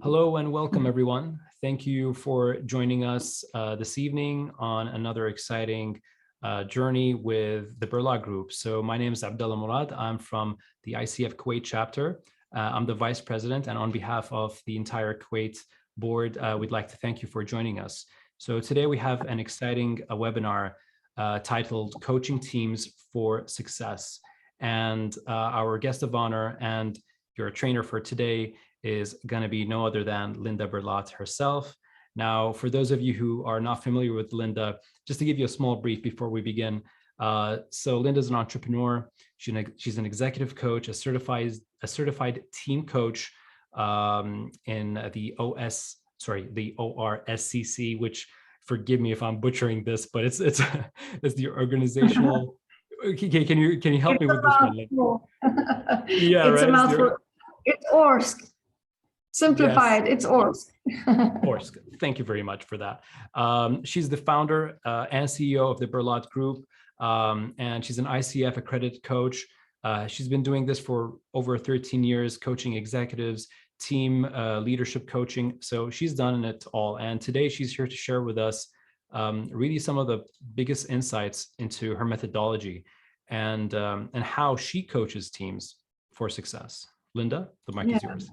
Hello and welcome, everyone. Thank you for joining us this evening on another exciting journey with the Berlot Group. So my name is Abdullah Murad. I'm from the ICF Kuwait Chapter. I'm the Vice President, and on behalf of the entire Kuwait board, we'd like to thank you for joining us. So today we have an exciting webinar titled Coaching Teams for Success. And our guest of honor and your trainer for today is going to be no other than Linda Berlot herself. Now, for those of you who are not familiar with Linda, just to give you a small brief before we begin. So Linda's an entrepreneur. She's an executive coach, a certified team coach in the ORSCTM, which, forgive me if I'm butchering this, but it's the organizational. Okay, can you help me with this one? Yeah, it's right. A mouthful. It's ORSC. Simplified, yes. It's ORSC. ORSC. Thank you very much for that. She's the founder and CEO of the Berlot Group, and she's an ICF accredited coach. She's been doing this for over 13 years, coaching executives, team leadership coaching. So she's done it all. And today she's here to share with us really some of the biggest insights into her methodology and how she coaches teams for success. Linda, the mic is yours.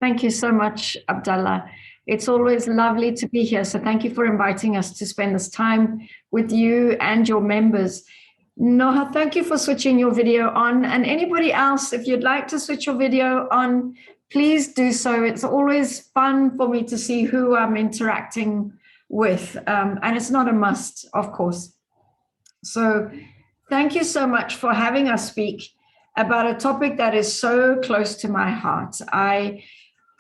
Thank you so much, Abdullah. It's always lovely to be here. So thank you for inviting us to spend this time with you and your members. Noha, thank you for switching your video on. And anybody else, if you'd like to switch your video on, please do so. It's always fun for me to see who I'm interacting with. And it's not a must, of course. So thank you so much for having us speak about a topic that is so close to my heart. I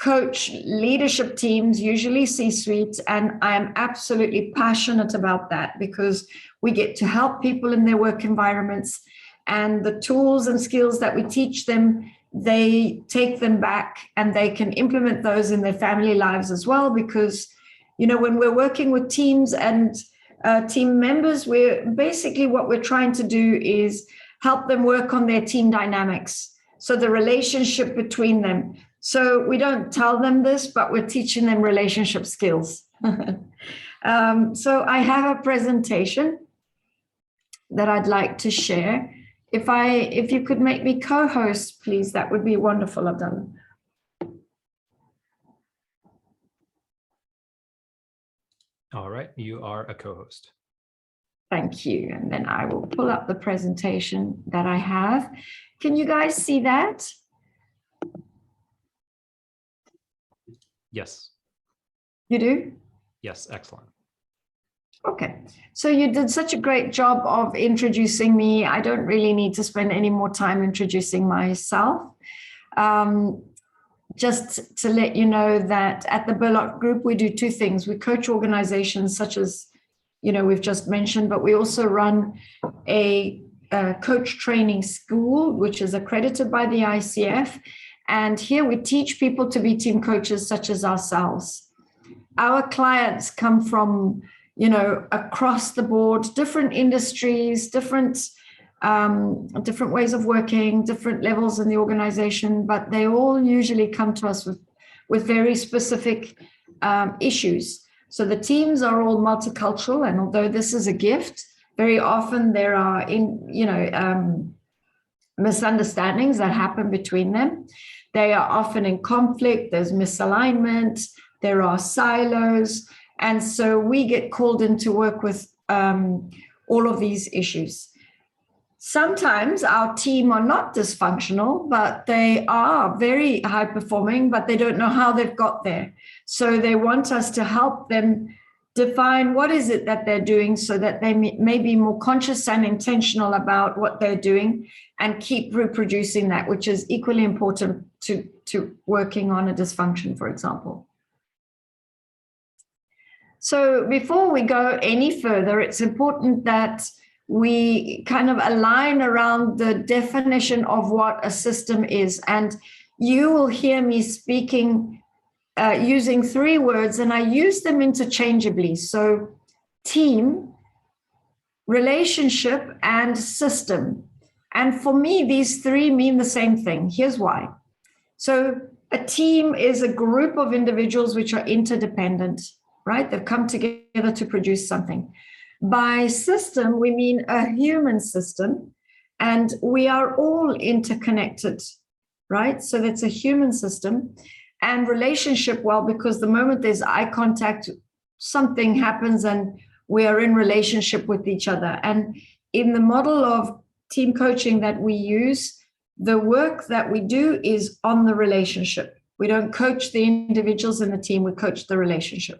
coach leadership teams, usually C-suite, and I am absolutely passionate about that because we get to help people in their work environments, and the tools and skills that we teach them, they take them back and they can implement those in their family lives as well. Because, you know, when we're working with teams and team members, what we're trying to do is help them work on their team dynamics. So the relationship between them. So we don't tell them this, but we're teaching them relationship skills. So I have a presentation that I'd like to share. If you could make me co-host, please, that would be wonderful. I've done. All right, you are a co-host. Thank you. And then I will pull up the presentation that I have. Can you guys see that? Yes. You do? Yes, excellent. Okay. So you did such a great job of introducing me. I don't really need to spend any more time introducing myself. Just to let you know that at the Berlot Group, we do two things. We coach organizations such as, you know, we've just mentioned, but we also run a coach training school, which is accredited by the ICF. And here we teach people to be team coaches such as ourselves. Our clients come from, you know, across the board, different industries, different ways of working, different levels in the organization, but they all usually come to us with very specific issues. So the teams are all multicultural, and although this is a gift, very often there are misunderstandings that happen between them. They are often in conflict, there's misalignment, there are silos, and so we get called in to work with all of these issues. Sometimes our team are not dysfunctional, but they are very high performing, but they don't know how they've got there. So they want us to help them define what is it that they're doing so that they may be more conscious and intentional about what they're doing and keep reproducing that, which is equally important to working on a dysfunction, for example. So before we go any further, it's important that we kind of align around the definition of what a system is. And you will hear me speaking using three words, and I use them interchangeably. So team, relationship, and system. And for me, these three mean the same thing. Here's why. So a team is a group of individuals which are interdependent, right? They've come together to produce something. By system, we mean a human system, and we are all interconnected, right? So that's a human system. And relationship, well, because the moment there's eye contact, something happens and we are in relationship with each other. And in the model of team coaching that we use, the work that we do is on the relationship. We don't coach the individuals in the team, we coach the relationship.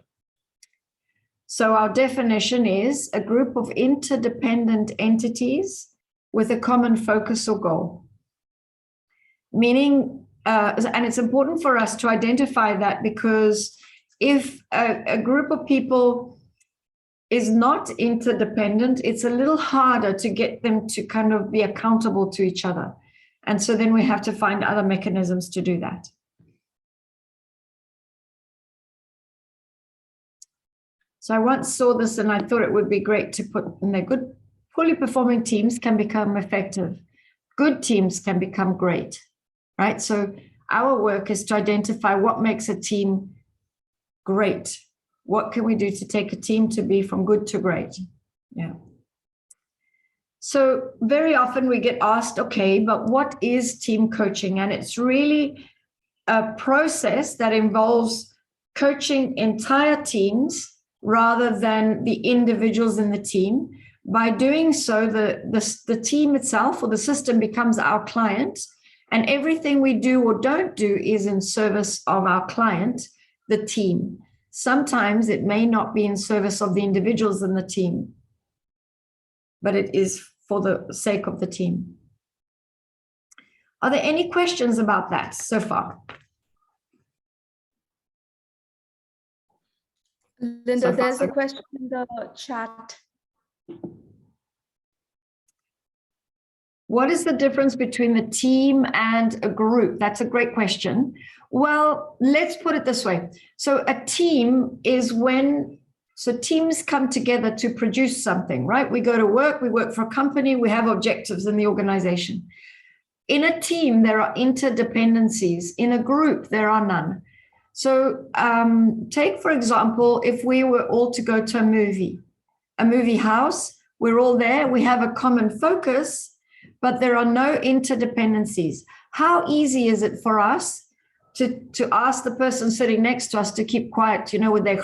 So our definition is a group of interdependent entities with a common focus or goal. Meaning, and it's important for us to identify that, because if a group of people is not interdependent, it's a little harder to get them to kind of be accountable to each other. And so then we have to find other mechanisms to do that. So I once saw this and I thought it would be great to put in there. Good, poorly performing teams can become effective. Good teams can become great, right? So our work is to identify what makes a team great. What can we do to take a team to be from good to great? Yeah. So very often we get asked, okay, but what is team coaching? And it's really a process that involves coaching entire teams rather than the individuals in the team. By doing so, the team itself or the system becomes our client, and everything we do or don't do is in service of our client, the team. Sometimes it may not be in service of the individuals in the team, but it is for the sake of the team. Are there any questions about that so far? Linda, there's a question in the chat. What is the difference between the team and a group? That's a great question. Well, let's put it this way. So a team is so teams come together to produce something, right? We go to work, we work for a company, we have objectives in the organization. In a team, there are interdependencies. In a group, there are none. So take, for example, if we were all to go to a movie house, we're all there, we have a common focus, but there are no interdependencies. How easy is it for us to ask the person sitting next to us to keep quiet, with their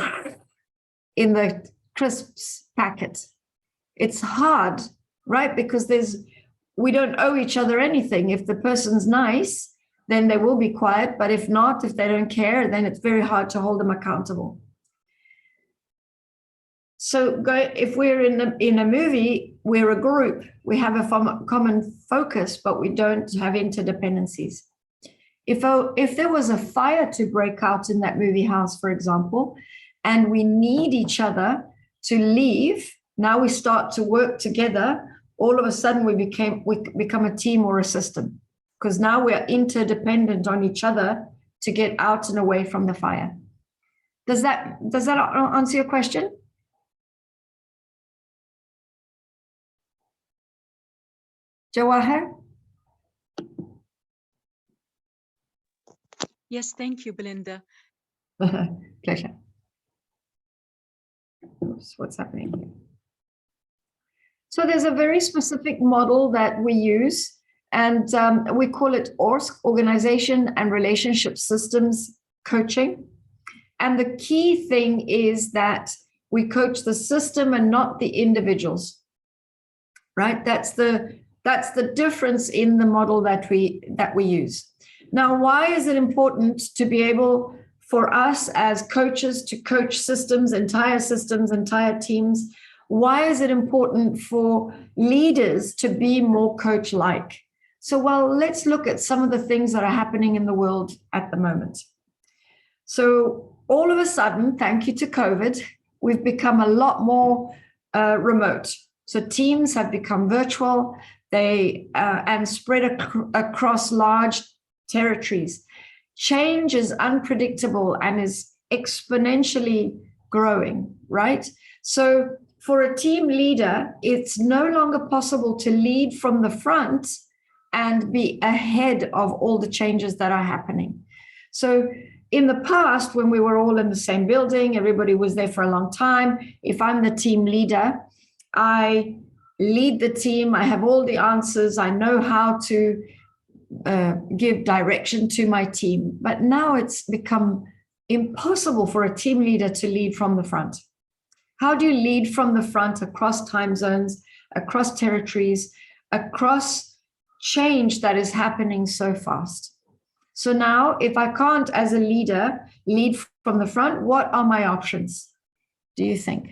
in the crisps packet? It's hard, right? Because we don't owe each other anything. If the person's nice, then they will be quiet. But if not, if they don't care, then it's very hard to hold them accountable. So if we're in a movie, we're a group. We have a common focus, but we don't have interdependencies. If there was a fire to break out in that movie house, for example, and we need each other to leave, now we start to work together, all of a sudden we become a team or a system, because now we are interdependent on each other to get out and away from the fire. Does that answer your question? Jawahar? Yes, thank you, Belinda. Pleasure. Oops, what's happening here? So there's a very specific model that we use, and we call it ORSC, Organization and Relationship Systems Coaching. And the key thing is that we coach the system and not the individuals, right? That's the difference in the model that we use. Now, why is it important to be able for us as coaches to coach systems, entire teams? Why is it important for leaders to be more coach-like? So, well, let's look at some of the things that are happening in the world at the moment. So all of a sudden, thank you to COVID, we've become a lot more remote. So teams have become virtual, and spread across large territories. Change is unpredictable and is exponentially growing, right? So for a team leader, it's no longer possible to lead from the front and be ahead of all the changes that are happening. So in the past, when we were all in the same building, everybody was there for a long time. If I'm the team leader, I lead the team. I have all the answers. I know how to give direction to my team. But now it's become impossible for a team leader to lead from the front. How do you lead from the front across time zones, across territories, across change that is happening so fast? So now, if I can't, as a leader, lead from the front, what are my options, do you think?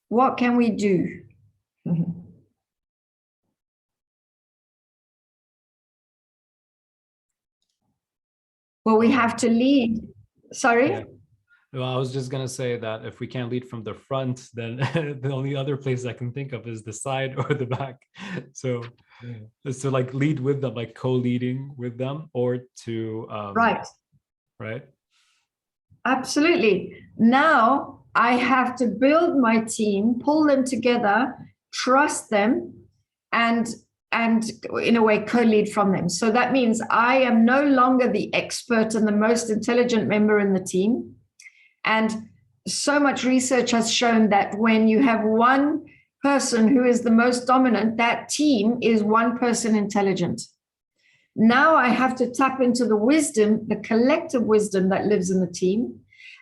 What can we do? Well, we have to lead. Sorry? Yeah. Well, I was just going to say that if we can't lead from the front, then the only other place I can think of is the side or the back. So like lead with them, like co-leading with them, or to right. Absolutely. Now I have to build my team, pull them together, trust them, and in a way co-lead from them. So that means I am no longer the expert and the most intelligent member in the team. And so much research has shown that when you have one person who is the most dominant, that team is one person intelligent. Now I have to tap into the wisdom, the collective wisdom that lives in the team,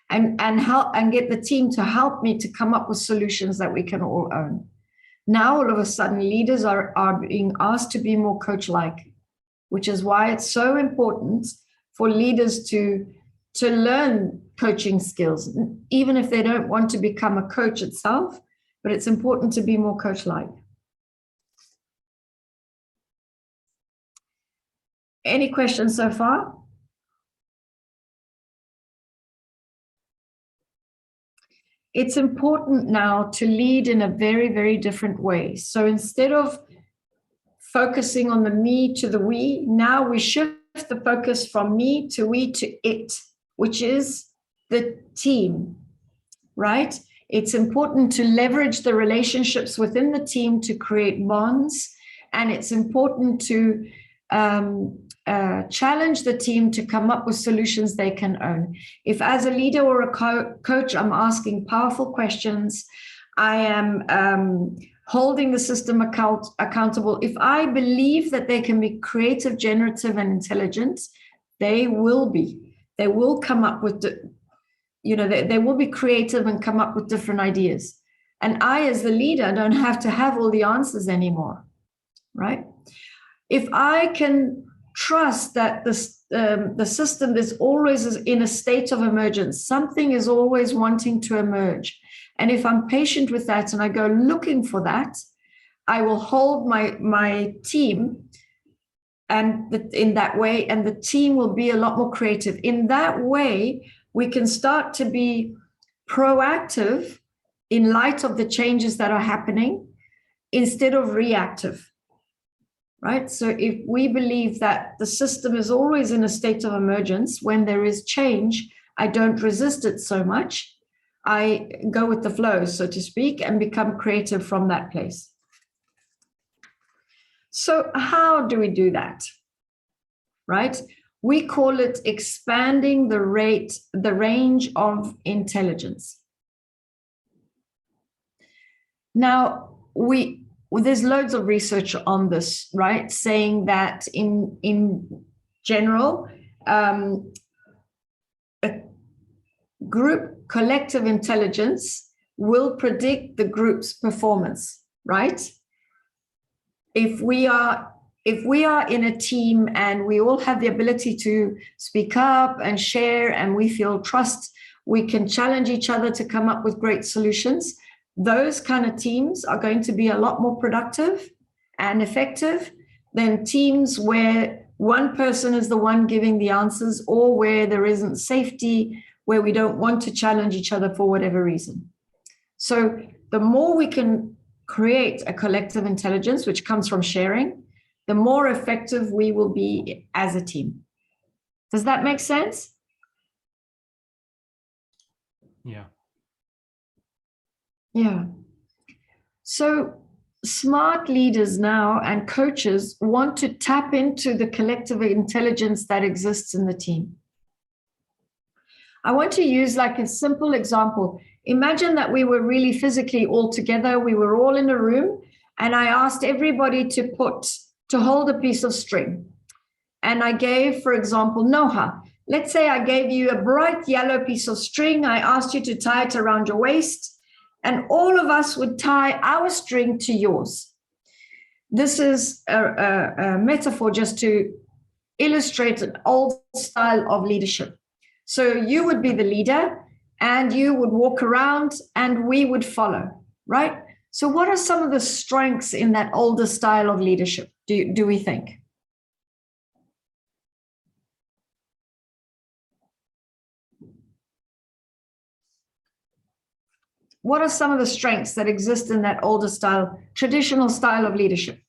and help and get the team to help me to come up with solutions that we can all own. Now, all of a sudden, leaders are being asked to be more coach-like, which is why it's so important for leaders to learn coaching skills, even if they don't want to become a coach itself, but it's important to be more coach-like. Any questions so far? It's important now to lead in a very, very different way. So instead of focusing on the me to the we, now we shift the focus from me to we to it, which is the team, right? It's important to leverage the relationships within the team to create bonds, and it's important to challenge the team to come up with solutions they can own. If as a leader or a coach, I'm asking powerful questions, I am holding the system accountable. If I believe that they can be creative, generative, and intelligent, they will be. They will come up with, they will be creative and come up with different ideas. And I, as the leader, don't have to have all the answers anymore, right? If I can trust that the system is always in a state of emergence, something is always wanting to emerge. And if I'm patient with that and I go looking for that, I will hold my team and in that way, and the team will be a lot more creative. In that way, we can start to be proactive in light of the changes that are happening instead of reactive. Right? So if we believe that the system is always in a state of emergence, when there is change, I don't resist it so much. I go with the flow, so to speak, and become creative from that place. So how do we do that? Right? We call it expanding the range of intelligence. Now, there's loads of research on this, right? Saying that in general, a group collective intelligence will predict the group's performance, right? If we are in a team and we all have the ability to speak up and share and we feel trust, we can challenge each other to come up with great solutions. Those kind of teams are going to be a lot more productive and effective than teams where one person is the one giving the answers, or where there isn't safety, where we don't want to challenge each other for whatever reason. So the more we can create a collective intelligence, which comes from sharing, the more effective we will be as a team. Does that make sense? Yeah. Yeah. So smart leaders now and coaches want to tap into the collective intelligence that exists in the team. I want to use like a simple example. Imagine that we were really physically all together. We were all in a room, and I asked everybody to hold a piece of string. And I gave, for example, Noha, let's say I gave you a bright yellow piece of string. I asked you to tie it around your waist, and all of us would tie our string to yours. This is a metaphor just to illustrate an old style of leadership. So you would be the leader, and you would walk around, and we would follow, right? So what are some of the strengths in that older style of leadership, do we think? What are some of the strengths that exist in that older style, traditional style of leadership?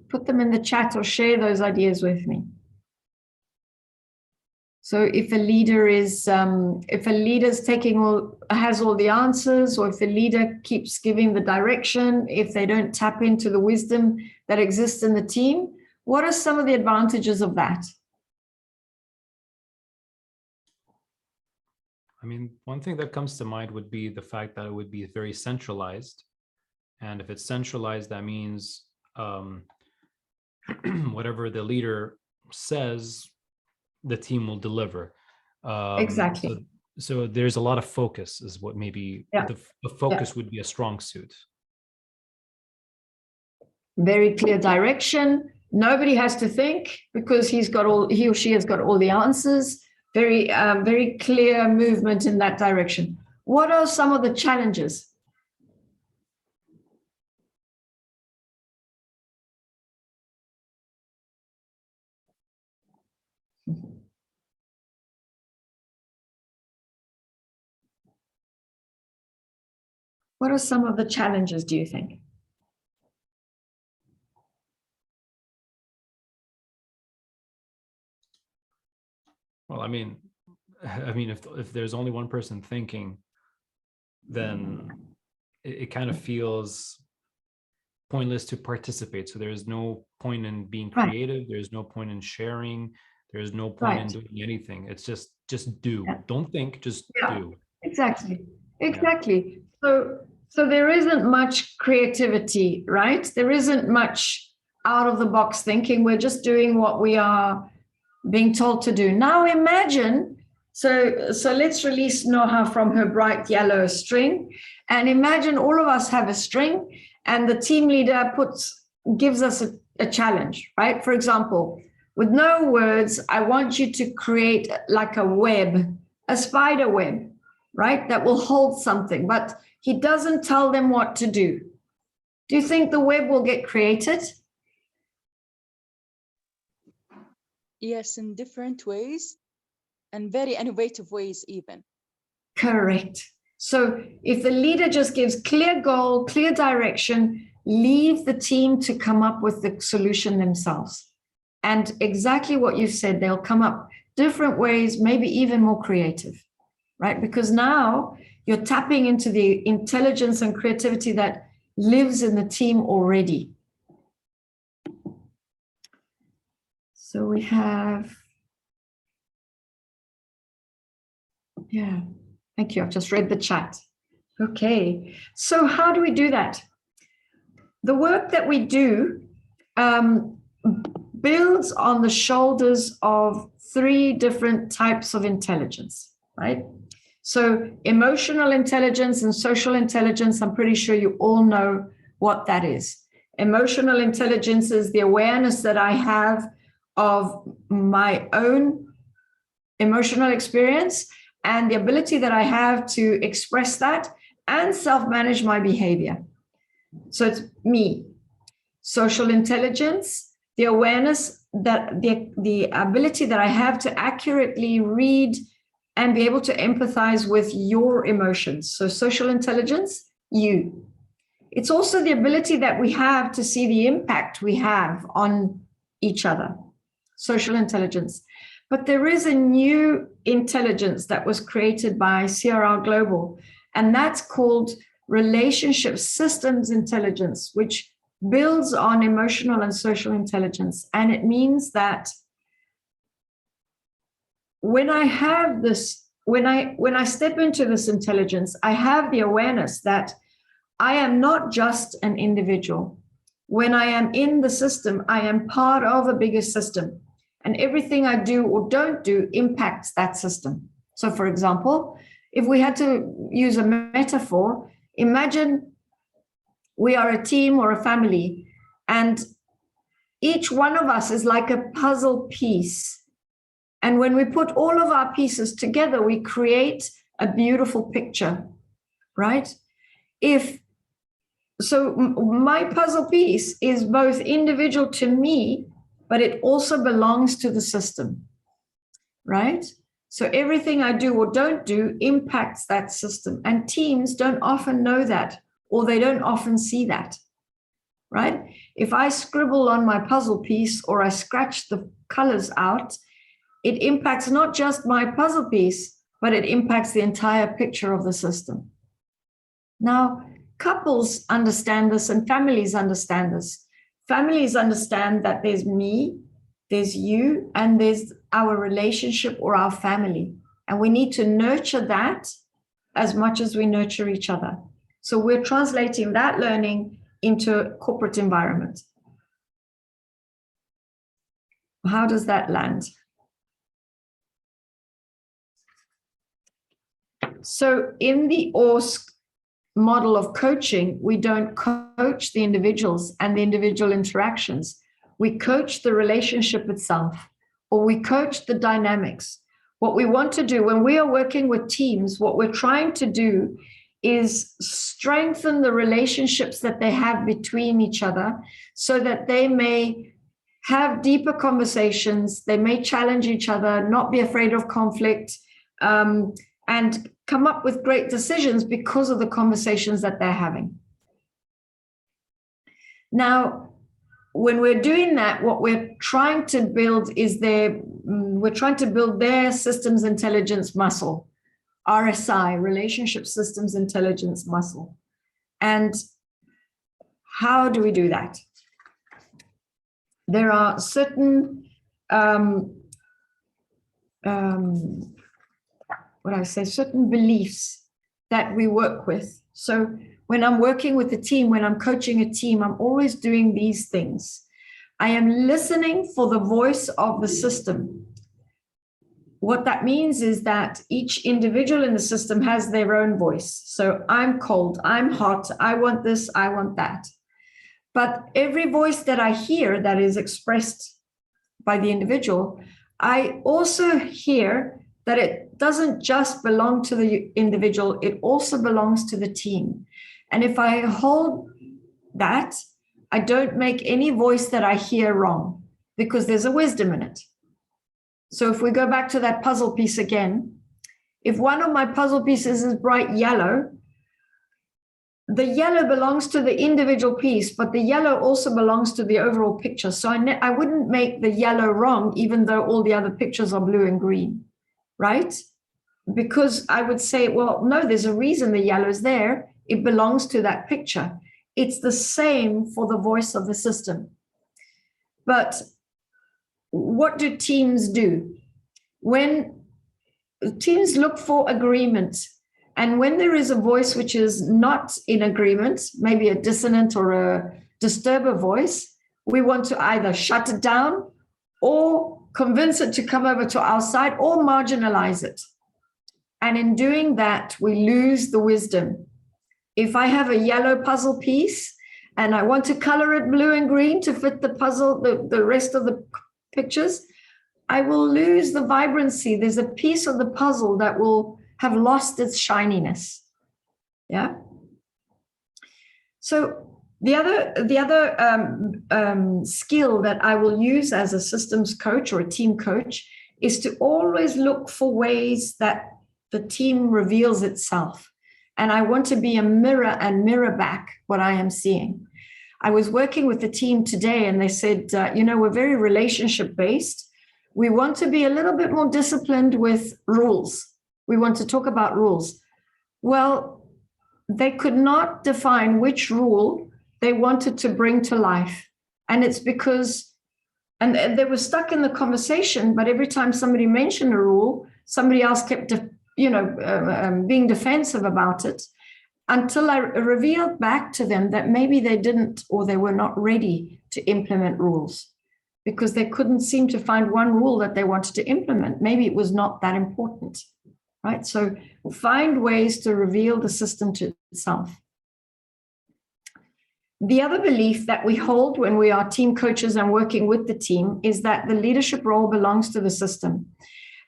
Put them in the chat or share those ideas with me. So if a leader is, has all the answers, or if the leader keeps giving the direction, if they don't tap into the wisdom that exists in the team, what are some of the advantages of that? I mean, one thing that comes to mind would be the fact that it would be very centralized. And if it's centralized, that means whatever the leader says, the team will deliver. Exactly. So there's a lot of focus is what maybe the focus would be a strong suit. Very clear direction. Nobody has to think because he or she has got all the answers. Very clear movement in that direction. What are some of the challenges? What are some of the challenges, do you think? Well, I mean, if there's only one person thinking, then it kind of feels pointless to participate. So there's no point in being creative. There's no point in sharing. There's no point in doing anything. It's just do. Don't think, just do. Exactly. So there isn't much creativity, right? There isn't much out of the box thinking. We're just doing what we are being told to do. Now imagine, so let's release Noha from her bright yellow string, and imagine all of us have a string, and the team leader gives us a challenge, right? For example, with no words, I want you to create like a web, a spider web, right? That will hold something, but he doesn't tell them what to do. Do you think the web will get created? Yes, in different ways and very innovative ways even. Correct. So if the leader just gives clear goal, clear direction, leave the team to come up with the solution themselves. And exactly what you said, they'll come up different ways, maybe even more creative, right? Because now you're tapping into the intelligence and creativity that lives in the team already. So we have, thank you. I've just read the chat. Okay, so how do we do that? The work that we do builds on the shoulders of 3 different types of intelligence, right? So emotional intelligence and social intelligence, I'm pretty sure you all know what that is. Emotional intelligence is the awareness that I have of my own emotional experience and the ability that I have to express that and self-manage my behavior. So it's me. Social intelligence, the awareness that the ability that I have to accurately read and be able to empathize with your emotions. So social intelligence, you. It's also the ability that we have to see the impact we have on each other. social intelligence. But there is a new intelligence that was created by CRR Global, and that's called relationship systems intelligence, which builds on emotional and social intelligence. And it means that when I have this, when I step into this intelligence, I have the awareness that I am not just an individual. When I am in the system, I am part of a bigger system. And everything I do or don't do impacts that system. So, for example, if we had to use a metaphor, imagine we are a team or a family, and each one of us is like a puzzle piece. And when we put all of our pieces together, we create a beautiful picture, right? So my puzzle piece is both individual to me, but it also belongs to the system, right? So everything I do or don't do impacts that system. And teams don't often know that, or they don't often see that, right? If I scribble on my puzzle piece or I scratch the colors out, it impacts not just my puzzle piece, but it impacts the entire picture of the system. Now, couples understand this and families understand this. Families understand that there's me, there's you, and there's our relationship or our family. And we need to nurture that as much as we nurture each other. So we're translating that learning into a corporate environment. How does that land? So in the ORSC model of coaching, we don't coach the individuals and the individual interactions. We coach the relationship itself, or we coach the dynamics. What we want to do when we are working with teams, what we're trying to do is strengthen the relationships that they have between each other so that they may have deeper conversations, they may challenge each other, not be afraid of conflict, and come up with great decisions because of the conversations that they're having. Now, when we're doing that, what we're trying to build is we're trying to build their systems intelligence muscle, RSI, Relationship Systems Intelligence Muscle. And how do we do that? There are certain certain beliefs that we work with. So when I'm working with a team, when I'm coaching a team, I'm always doing these things. I am listening for the voice of the system. What that means is that each individual in the system has their own voice. So I'm cold, I'm hot, I want this, I want that. But every voice that I hear that is expressed by the individual, I also hear that it doesn't just belong to the individual, it also belongs to the team. And if I hold that, I don't make any voice that I hear wrong because there's a wisdom in it. So if we go back to that puzzle piece again, if one of my puzzle pieces is bright yellow, the yellow belongs to the individual piece, but the yellow also belongs to the overall picture. So I wouldn't make the yellow wrong, even though all the other pictures are blue and green, right? Because I would say, well, no, there's a reason the yellow is there. It belongs to that picture. It's the same for the voice of the system. But what do teams do? When teams look for agreement, and when there is a voice which is not in agreement, maybe a dissonant or a disturber voice, we want to either shut it down or convince it to come over to our side or marginalize it. And in doing that, we lose the wisdom. If I have a yellow puzzle piece and I want to color it blue and green to fit the puzzle, the rest of the pictures, I will lose the vibrancy. There's a piece of the puzzle that will have lost its shininess. Yeah. So the other skill that I will use as a systems coach or a team coach is to always look for ways that the team reveals itself. And I want to be a mirror and mirror back what I am seeing. I was working with the team today and they said, we're very relationship based. We want to be a little bit more disciplined with rules. We want to talk about rules. Well, they could not define which rule they wanted to bring to life. And it's because, and they were stuck in the conversation, but every time somebody mentioned a rule, somebody else kept, being defensive about it, until I revealed back to them that maybe they didn't, or they were not ready to implement rules because they couldn't seem to find one rule that they wanted to implement. Maybe it was not that important, right? So find ways to reveal the system to itself. The other belief that we hold when we are team coaches and working with the team is that the leadership role belongs to the system.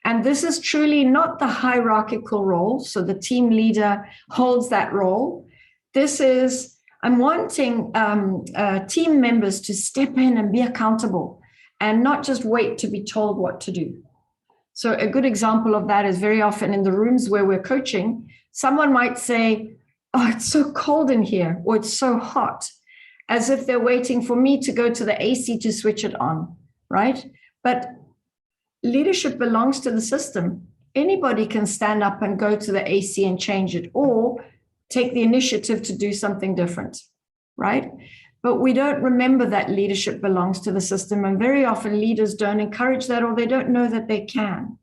And this is truly not the hierarchical role. So the team leader holds that role. This is, I'm wanting team members to step in and be accountable and not just wait to be told what to do. So a good example of that is very often in the rooms where we're coaching, someone might say, oh, it's so cold in here, or it's so hot, as if they're waiting for me to go to the AC to switch it on, right? But leadership belongs to the system. Anybody can stand up and go to the AC and change it, or take the initiative to do something different, right? But we don't remember that leadership belongs to the system, and very often leaders don't encourage that, or they don't know that they can.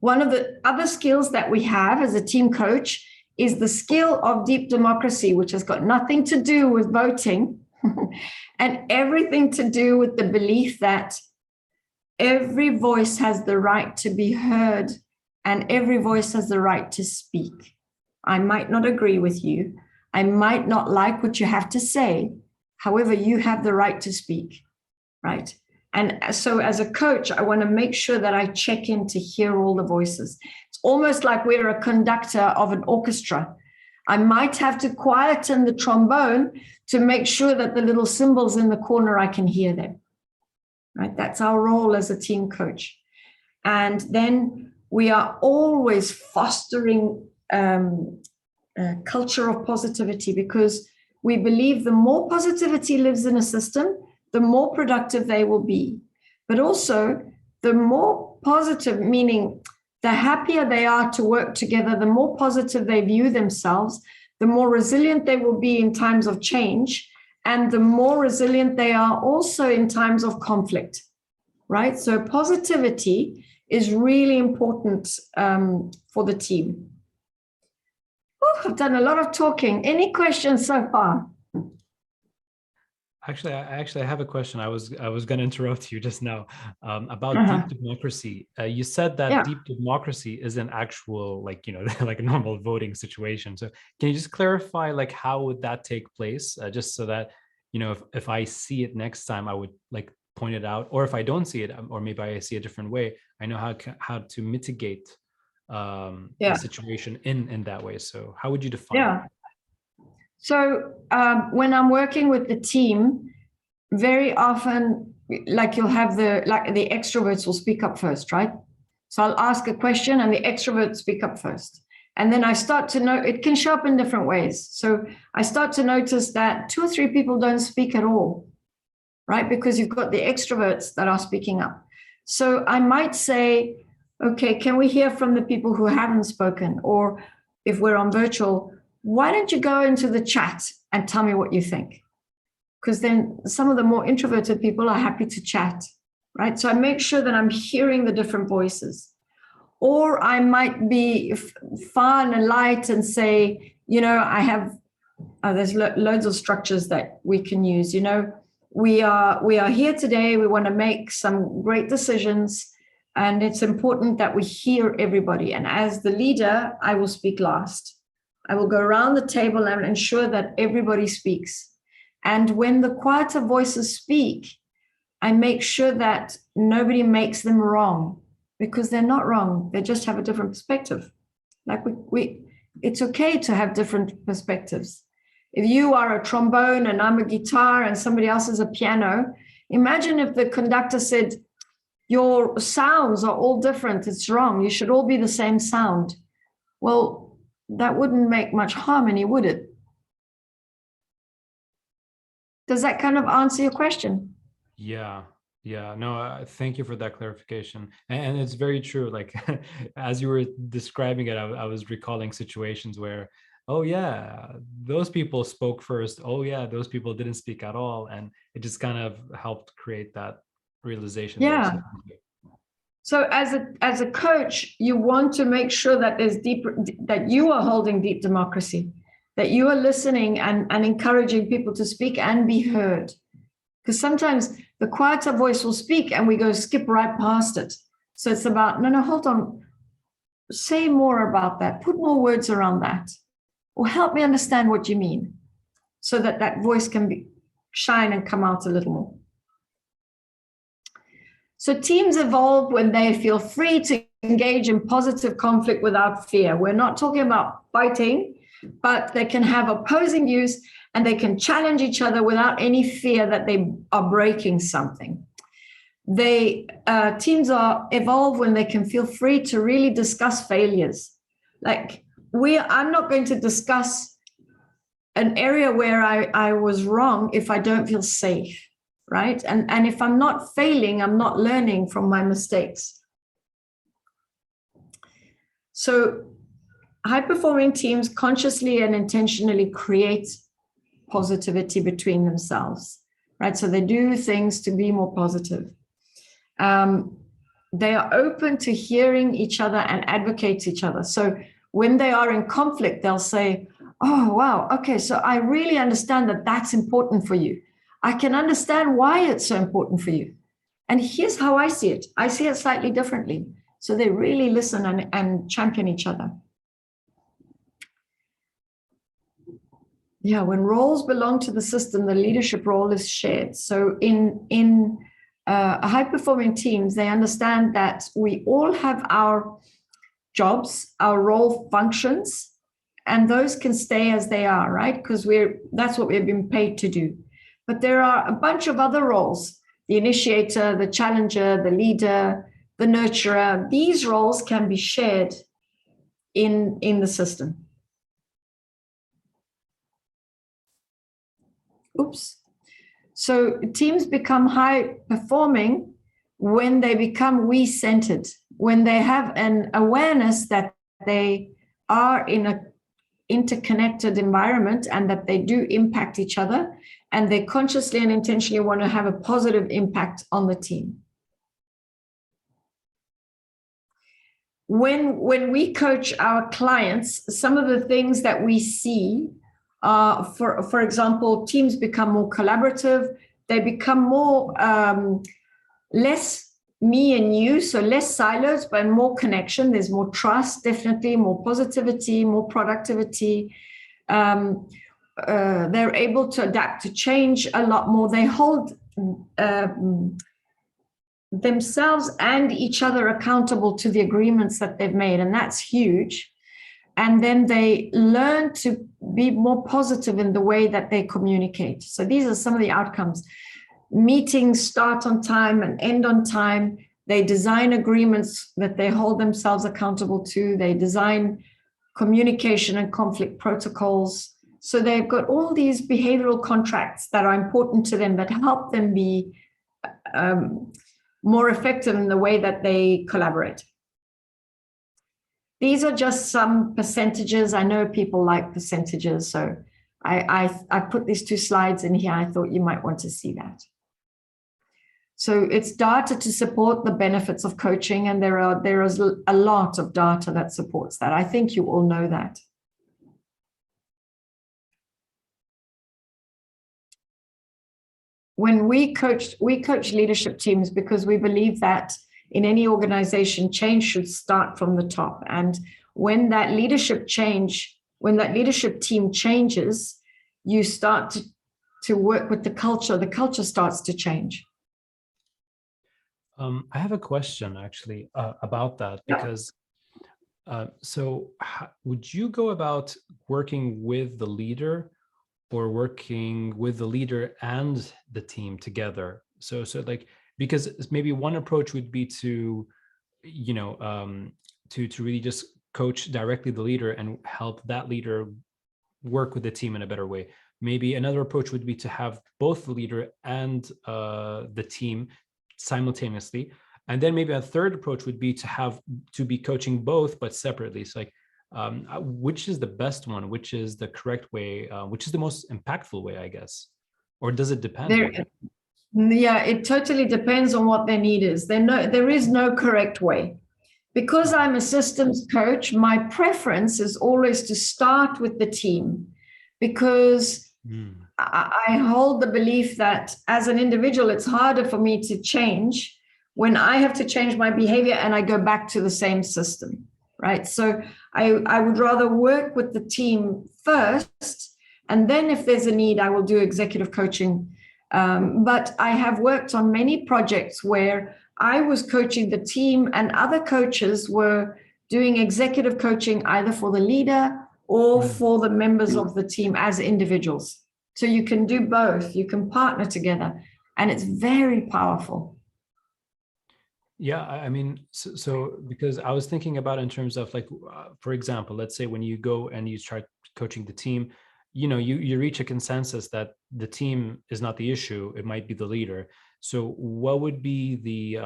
One of the other skills that we have as a team coach is the skill of deep democracy, which has got nothing to do with voting and everything to do with the belief that every voice has the right to be heard and every voice has the right to speak. I might not agree with you. I might not like what you have to say. However, you have the right to speak, right? And so as a coach, I want to make sure that I check in to hear all the voices. It's almost like we're a conductor of an orchestra. I might have to quieten the trombone to make sure that the little cymbals in the corner, I can hear them. Right? That's our role as a team coach. And then we are always fostering a culture of positivity, because we believe the more positivity lives in a system, the more productive they will be. But also the more positive, meaning the happier they are to work together, the more positive they view themselves, the more resilient they will be in times of change, and the more resilient they are also in times of conflict, right? So positivity is really important for the team. Oh, I've done a lot of talking. Any questions so far? Actually, I have a question. I was going to interrupt you just now about deep democracy. You said that deep democracy is an actual, like a normal voting situation. So can you just clarify, like, how would that take place? Just so that, if I see it next time, I would like point it out, or if I don't see it, or maybe I see a different way, I know how to mitigate the situation in that way. So how would you define it? So when I'm working with the team, very often, like you'll have the extroverts will speak up first, right? So I'll ask a question and the extroverts speak up first. And then I start to know, it can show up in different ways. So I start to notice that 2 or 3 people don't speak at all, right? Because you've got the extroverts that are speaking up. So I might say, okay, can we hear from the people who haven't spoken? Or if we're on virtual, why don't you go into the chat and tell me what you think? Because then some of the more introverted people are happy to chat, right? So I make sure that I'm hearing the different voices. Or I might be fun and light and say, I have, there's loads of structures that we can use. We are here today. We want to make some great decisions. And it's important that we hear everybody. And as the leader, I will speak last. I will go around the table and ensure that everybody speaks. And when the quieter voices speak, I make sure that nobody makes them wrong, because they're not wrong. They just have a different perspective. Like it's okay to have different perspectives. If you are a trombone and I'm a guitar and somebody else is a piano, imagine if the conductor said, your sounds are all different. It's wrong. You should all be the same sound. Well, that wouldn't make much harmony, would it? Does that kind of answer your question? Yeah. Yeah, no, thank you for that clarification. And it's very true. Like, as you were describing it, I was recalling situations where, oh yeah, those people spoke first. Oh yeah, those people didn't speak at all. And it just kind of helped create that realization there. Yeah. So as a coach, you want to make sure that that you are holding deep democracy, that you are listening and encouraging people to speak and be heard. Because sometimes the quieter voice will speak and we go skip right past it. So it's about, no, hold on. Say more about that. Put more words around that. Or help me understand what you mean, so that that voice can shine and come out a little more. So teams evolve when they feel free to engage in positive conflict without fear. We're not talking about fighting, but they can have opposing views and they can challenge each other without any fear that they are breaking something. Teams evolve when they can feel free to really discuss failures. Like I'm not going to discuss an area where I was wrong if I don't feel safe. Right? And if I'm not failing, I'm not learning from my mistakes. So high-performing teams consciously and intentionally create positivity between themselves, right? So they do things to be more positive. They are open to hearing each other and advocate each other. So when they are in conflict, they'll say, oh, wow, okay, so I really understand that that's important for you. I can understand why it's so important for you. And here's how I see it. I see it slightly differently. So they really listen and champion each other. Yeah, when roles belong to the system, the leadership role is shared. So in high-performing teams, they understand that we all have our jobs, our role functions, and those can stay as they are, right? Because that's what we've been paid to do. But there are a bunch of other roles: the initiator, the challenger, the leader, the nurturer. These roles can be shared in the system. Oops. So teams become high performing when they become we-centered, when they have an awareness that they are in an interconnected environment and that they do impact each other, and they consciously and intentionally want to have a positive impact on the team. When we coach our clients, some of the things that we see are, for example, teams become more collaborative. They become more, less me and you, so less silos, but more connection. There's more trust, definitely, more positivity, more productivity. They're able to adapt to change a lot more. They hold themselves and each other accountable to the agreements that they've made, and that's huge. And then they learn to be more positive in the way that they communicate. So these are some of the outcomes. Meetings start on time and end on time. They design agreements that they hold themselves accountable to. They design communication and conflict protocols. So they've got all these behavioral contracts that are important to them, that help them be more effective in the way that they collaborate. These are just some percentages. I know people like percentages, so I put these two slides in here. I thought you might want to see that. So it's data to support the benefits of coaching, and there is a lot of data that supports that. I think you all know that. When we coach leadership teams because we believe that in any organization, change should start from the top. And when that leadership team changes, you start to work with the culture starts to change. I have a question actually about that, because would you go about working with the leader or working with the leader and the team together? So like, because maybe one approach would be to, to really just coach directly the leader and help that leader work with the team in a better way. Maybe another approach would be to have both the leader and the team simultaneously. And then maybe a third approach would be to be coaching both, but separately. So like, which is the best one? Which is the correct way? Which is the most impactful way, I guess? Or does it depend? Yeah, it totally depends on what their need is. There is no correct way. Because I'm a systems coach, my preference is always to start with the team, because I hold the belief that as an individual, it's harder for me to change when I have to change my behavior and I go back to the same system, right? So I would rather work with the team first, and then if there's a need, I will do executive coaching. But I have worked on many projects where I was coaching the team and other coaches were doing executive coaching either for the leader or for the members of the team as individuals. So you can do both, you can partner together, and it's very powerful. Yeah, I mean, so because I was thinking about in terms of like, for example, let's say when you go and you start coaching the team, you reach a consensus that the team is not the issue, it might be the leader. So what would be the,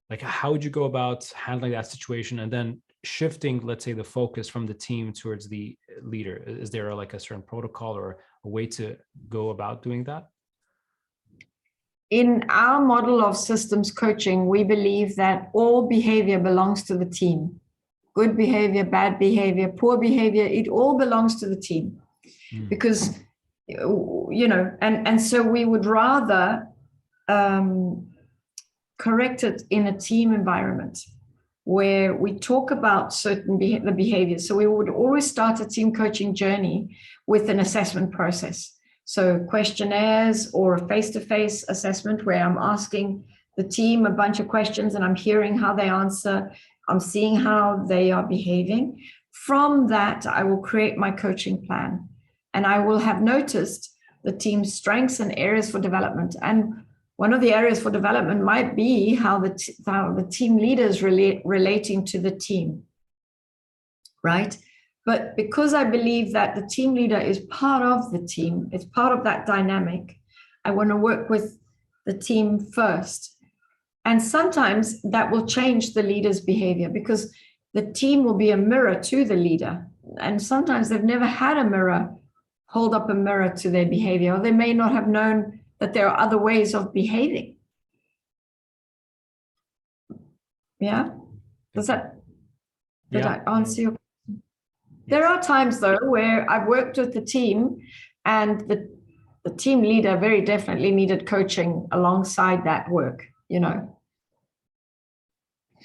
like, how would you go about handling that situation and then shifting, let's say, the focus from the team towards the leader? Is there like a certain protocol or a way to go about doing that? In our model of systems coaching, we believe that all behavior belongs to the team. Good behavior, bad behavior, poor behavior, it all belongs to the team. Because, and so we would rather correct it in a team environment where we talk about certain the behaviors. So we would always start a team coaching journey with an assessment process. So questionnaires or a face-to-face assessment where I'm asking the team a bunch of questions and I'm hearing how they answer. I'm seeing how they are behaving. From that, I will create my coaching plan. And I will have noticed the team's strengths and areas for development. And one of the areas for development might be how the team leaders relating to the team, right? But because I believe that the team leader is part of the team, it's part of that dynamic, I want to work with the team first. And sometimes that will change the leader's behavior because the team will be a mirror to the leader. And sometimes they've never had a mirror hold up a mirror to their behavior, or they may not have known that there are other ways of behaving. Yeah? Did I answer your question? There are times, though, where I've worked with the team and the team leader very definitely needed coaching alongside that work,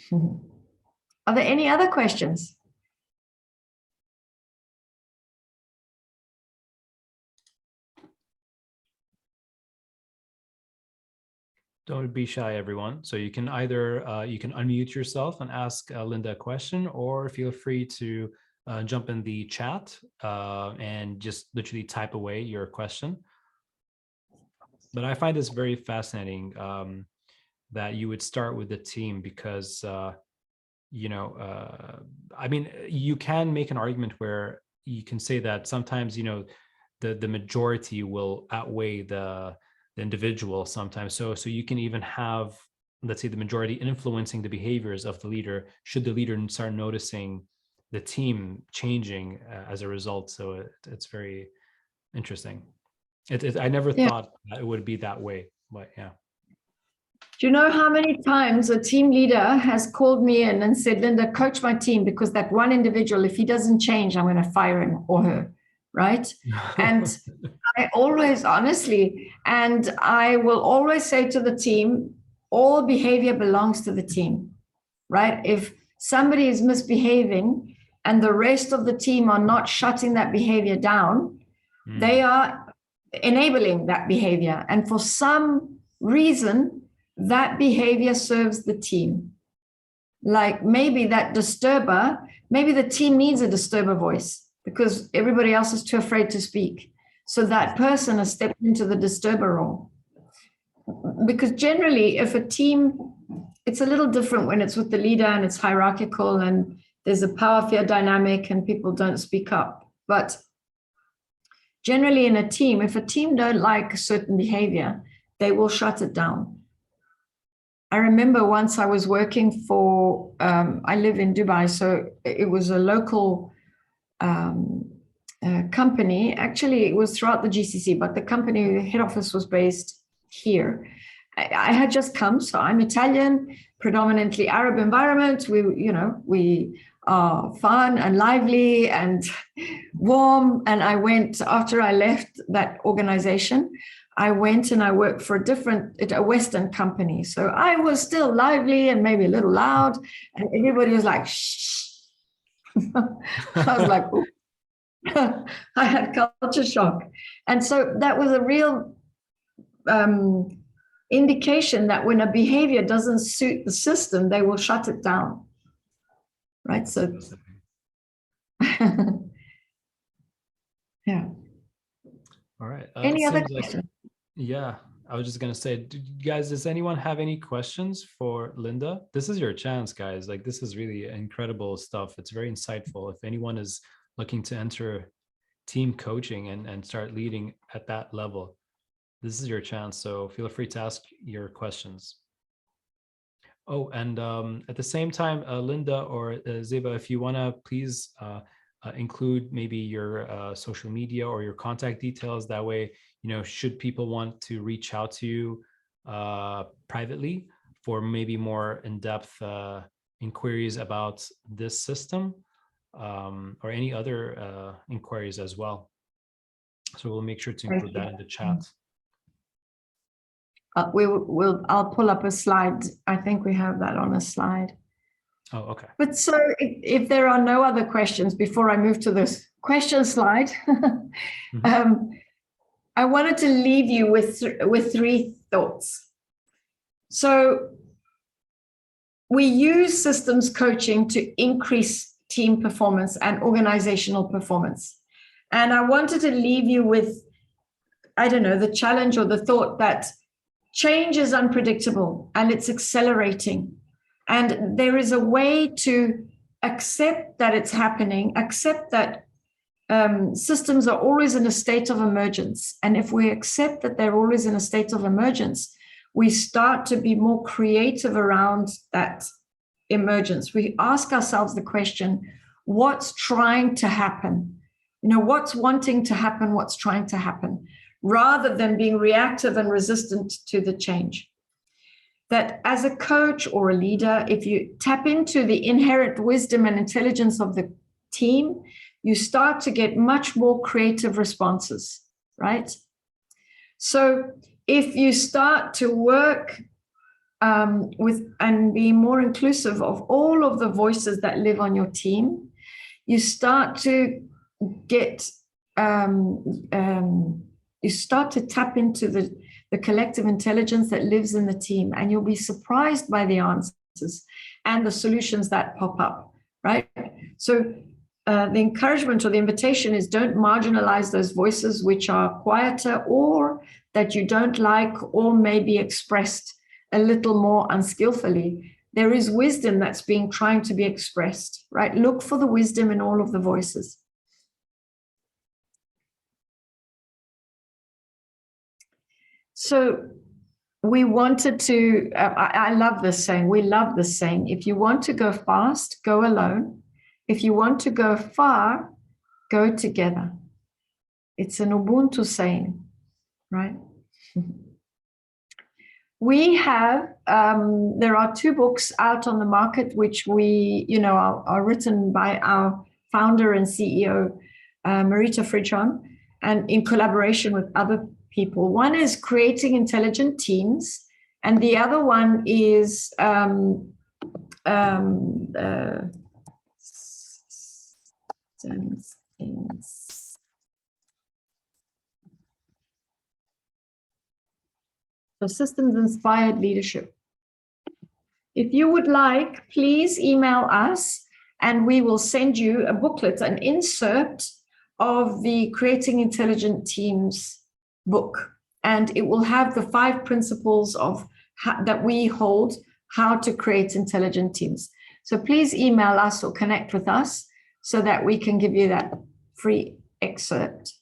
Are there any other questions? Don't be shy, everyone. So you can either you can unmute yourself and ask Linda a question, or feel free to jump in the chat and just literally type away your question. But I find this very fascinating that you would start with the team because, I mean, you can make an argument where you can say that sometimes, the majority will outweigh the individual sometimes. So you can even have, let's say, the majority influencing the behaviors of the leader, should the leader start noticing the team changing as a result. So it's very interesting. I never thought that it would be that way, but yeah. Do you know how many times a team leader has called me in and said, Linda, coach my team because that one individual, if he doesn't change, I'm going to fire him or her, right? And I always, honestly, and I will always say to the team, all behavior belongs to the team, right? If somebody is misbehaving and the rest of the team are not shutting that behavior down, they are enabling that behavior. And for some reason, that behavior serves the team. Like maybe that disturber, maybe the team needs a disturber voice because everybody else is too afraid to speak. So that person has stepped into the disturber role. Because generally, if a team, it's a little different when it's with the leader and it's hierarchical and there's a power-fear dynamic and people don't speak up. But generally in a team, if a team don't like a certain behavior, they will shut it down. I remember once I was working for, I live in Dubai, so it was a local company. Actually, it was throughout the GCC, but the company head office was based here. I had just come, so I'm Italian, predominantly Arab environment. We are fun and lively and warm. And I went, after I left that organization, I went and I worked for a Western company. So I was still lively and maybe a little loud, and everybody was like, shh. I was like, ooh. I had culture shock. And so that was a real indication that when a behavior doesn't suit the system, they will shut it down. Right? So, yeah. All right. Any other questions? Yeah, I was just going to say, guys, does anyone have any questions for Linda? This is your chance, guys. Like, this is really incredible stuff. It's very insightful. If anyone is looking to enter team coaching and start leading at that level, this is your chance. So feel free to ask your questions. Oh, and at the same time, Linda or Zeba, if you want to please include maybe your social media or your contact details. That way, should people want to reach out to you privately for maybe more in-depth inquiries about this system or any other inquiries as well. So we'll make sure to include that in the chat. I'll pull up a slide. I think we have that on a slide. Oh, okay. But so if there are no other questions before I move to this question slide, I wanted to leave you with three thoughts. So we use systems coaching to increase team performance and organizational performance. And I wanted to leave you with, I don't know, the challenge or the thought that change is unpredictable and it's accelerating. And there is a way to accept that it's happening, accept that systems are always in a state of emergence. And if we accept that they're always in a state of emergence, we start to be more creative around that emergence. We ask ourselves the question, what's trying to happen? What's wanting to happen, what's trying to happen, rather than being reactive and resistant to the change. That as a coach or a leader, if you tap into the inherent wisdom and intelligence of the team, you start to get much more creative responses, right? So if you start to work with and be more inclusive of all of the voices that live on your team, you start to get, you start to tap into the collective intelligence that lives in the team, and you'll be surprised by the answers and the solutions that pop up, right? So the encouragement or the invitation is, don't marginalize those voices which are quieter or that you don't like or may be expressed a little more unskillfully. There is wisdom that's trying to be expressed, right? Look for the wisdom in all of the voices. So we wanted to, I love this saying, we love this saying, if you want to go fast, go alone. If you want to go far, go together. It's an Ubuntu saying, right? We have, there are 2 books out on the market, which are written by our founder and CEO, Marita Fridjon, and in collaboration with other people. One is Creating Intelligent Teams, and the other one is Systems Inspired Leadership. If you would like, please email us and we will send you a booklet, an insert of the Creating Intelligent Teams book. And it will have the 5 principles that we hold, how to create intelligent teams. So please email us or connect with us so that we can give you that free excerpt.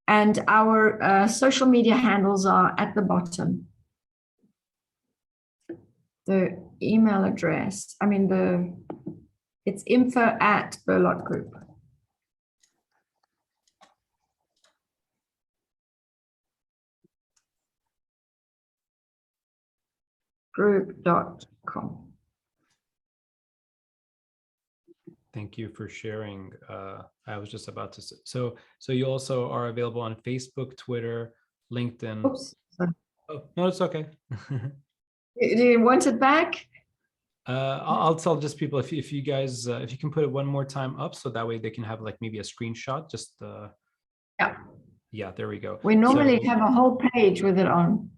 And our social media handles are at the bottom. the email address. I mean, it's info@Berlot Group. Group.com. Thank you for sharing. I was just about to say, so you also are available on Facebook, Twitter, LinkedIn. Oops. Oh, no, it's okay. Do you want it back? I'll tell just people if you guys if you can put it one more time up, so that way they can have like maybe a screenshot. Just yeah, there we go. We normally have a whole page with it on.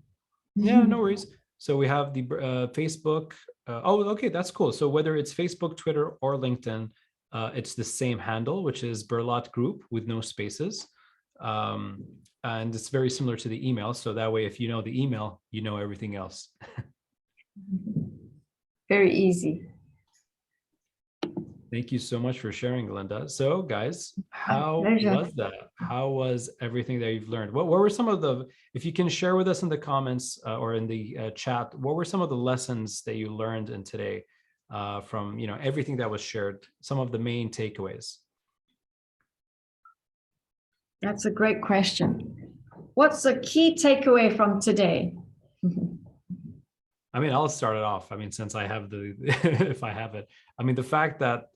Yeah, no worries. So we have the Facebook. Oh, okay, that's cool. So whether it's Facebook, Twitter, or LinkedIn, it's the same handle, which is Berlot Group with no spaces. And it's very similar to the email. So that way, if you know the email, you know everything else. Very easy. Thank you so much for sharing, Linda. So guys, how pleasure. was that? How was everything that you've learned? What were some of the, if you can share with us in the comments or in the chat, what were some of the lessons that you learned in today from, you know, everything that was shared, some of the main takeaways? That's a great question. What's the key takeaway from today? I mean, I'll start it off. I mean, since I have the, if I have it, I mean, the fact that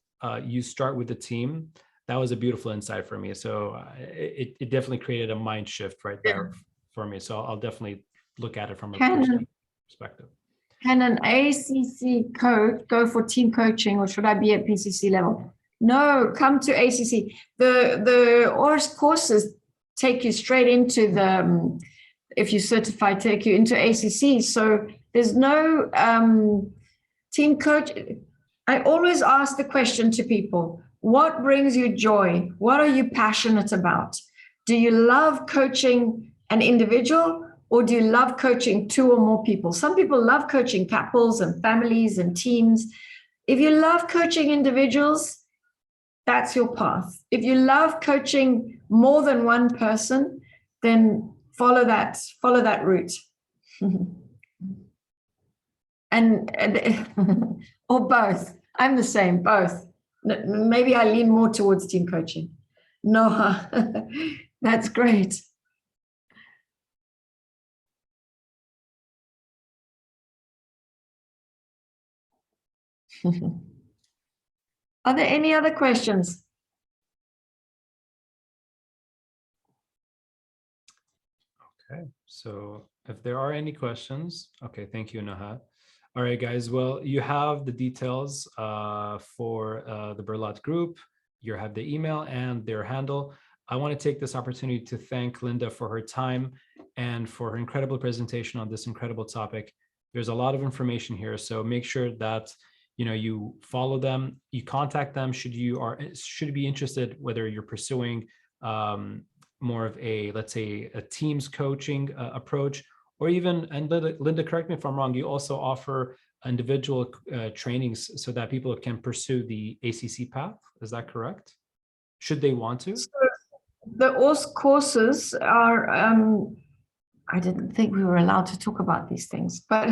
you start with the team, that was a beautiful insight for me. So it definitely created a mind shift right there for me. So I'll definitely look at it from a perspective. Can an ACC coach go for team coaching, or should I be at PCC level? No, come to ACC. The ORS courses take you straight into the, if you certify, take you into ACC. So there's no team coach. I always ask the question to people, what brings you joy? What are you passionate about? Do you love coaching an individual, or do you love coaching two or more people? Some people love coaching couples and families and teams. If you love coaching individuals, that's your path. If you love coaching more than one person, then follow that route. and or both. I'm the same, both. Maybe I lean more towards team coaching. No, that's great. Are there any other questions? Okay, so if there are any questions, okay, thank you, Nahat. All right, guys, well, you have the details for the Berlot Group. You have the email and their handle. I want to take this opportunity to thank Linda for her time and for her incredible presentation on this incredible topic. There's a lot of information here, so make sure that you follow them, you contact them should be interested, whether you're pursuing more of a, let's say, a teams coaching approach, or even, and Linda, correct me if I'm wrong, you also offer individual trainings so that people can pursue the ACC path. Is that correct? Should they want to? So the ORS courses are, I didn't think we were allowed to talk about these things, but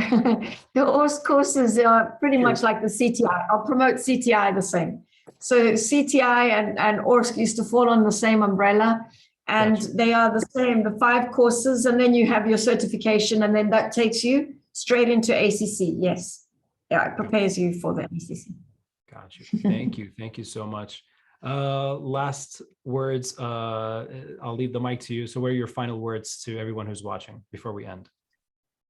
the ORS courses are pretty much like the CTI. I'll promote CTI the same. So CTI and ORS used to fall on the same umbrella, and they are the same, the 5 courses, and then you have your certification, and then that takes you straight into ACC. Yes, yeah, it prepares you for the ACC. Got you. Thank you. Thank you so much. Last words, I'll leave the mic to you. So what are your final words to everyone who's watching before we end?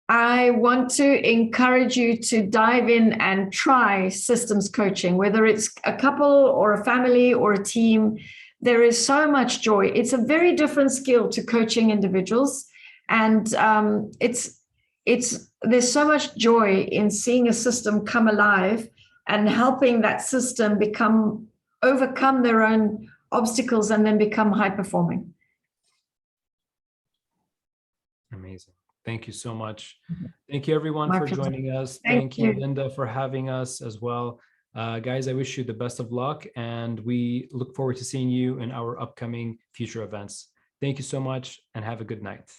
I want to encourage you to dive in and try systems coaching, whether it's a couple or a family or a team. There is so much joy. It's a very different skill to coaching individuals. And there's so much joy in seeing a system come alive and helping that system overcome their own obstacles and then become high performing. Amazing. Thank you so much. Thank you everyone for joining us. Thank you, Linda, for having us as well. Guys, I wish you the best of luck, and we look forward to seeing you in our upcoming future events. Thank you so much and have a good night.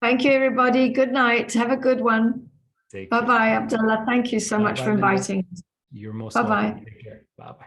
Thank you, everybody. Good night. Have a good one. Take care. Bye-bye, Abdullah. Thank you so much for Bye-bye, Linda. inviting us. You're most Bye-bye. welcome. Take care. Bye-bye.